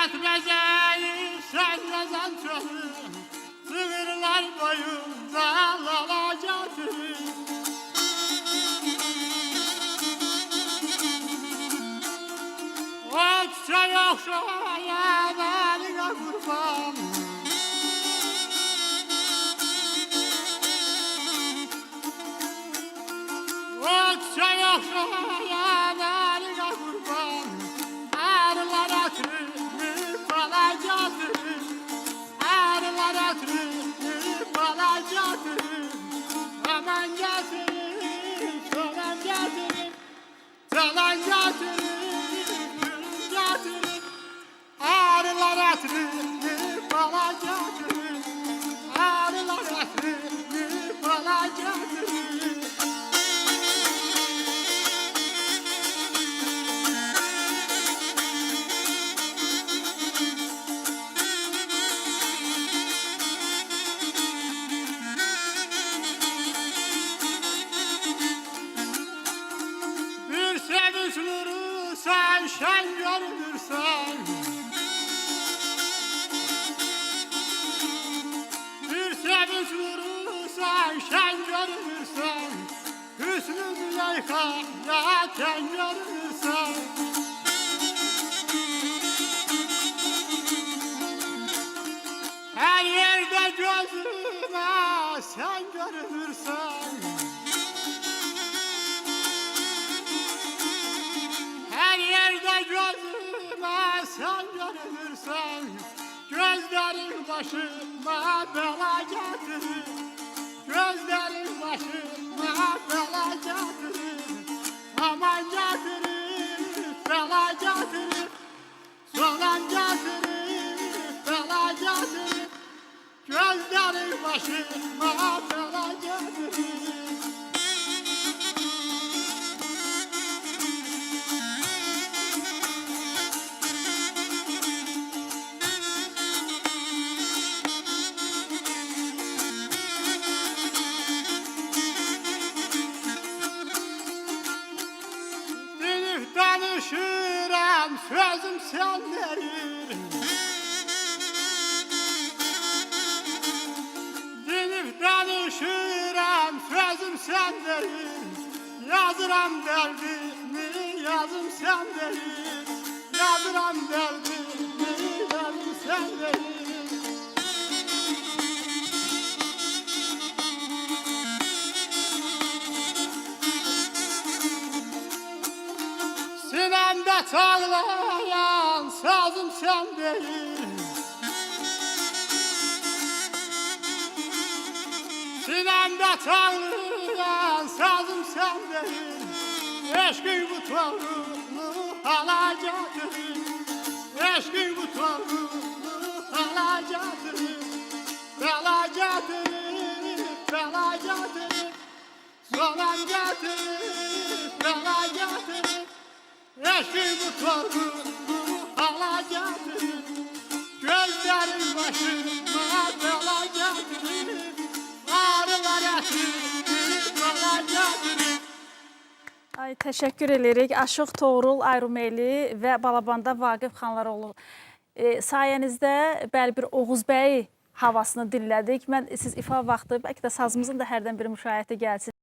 Etmeceği senmeden çözüm, sınırlar boyunca lalacaktır. O çiçeği okşayan eline kurban. O çiçeği okşayan eline kurban. Arılar ötürüp alacaktır. Arılar ötürüp alacaktır. Aman getirip, soran getirip, çalan getirip, gülüm getirip. Arılar ötürüp alacaktır. Arılar ötürüp alacaktır. Bir sevinç nuru sen şen görünürsen. Bir sevinç nuru sen şen görünürsen. Hüsnü Züleyha yaten görünürsen. Her yerde gözüme sen görünürsen. Her yerde gözüme sen görünürsen. Gözlerin başıma bela getirir. Gözlerin başıma bela getirir. Aman getirir, bela getirir. Solan getirir, bela getirir. Gözlerin başıma bela getirir. Dinip danışıram, sözüm senlerin. Dinip danışıram, sözüm senlerin. Yazıram derdimi, yazım senlerin. Yazıram derdimi, yazım senlerin. Sinemde çağlayan sazım sen değil. Sinemde çağlayan sazım sen değil. Eşkin bu torunu alacaktır. Eşkin bu torunu alacaktır. Alacaktır, alacaktır. Solan getirir, alacaktır. Eşkin bu torunu alacaktır. Gözlerin başıma bela getirir. Arılar ötürüp alacaktır. Ay, təşəkkür edirik. Aşıq Toğrul Ayrumeli və Balabanda Vaqif Xanlaroğlu. Sayənizdə bəli bir Oğuz bəy havasını dinlədik. Mən siz ifa vaxtı, bəlkə də sazımızın da hərdən bir müşayiəti gəlsin.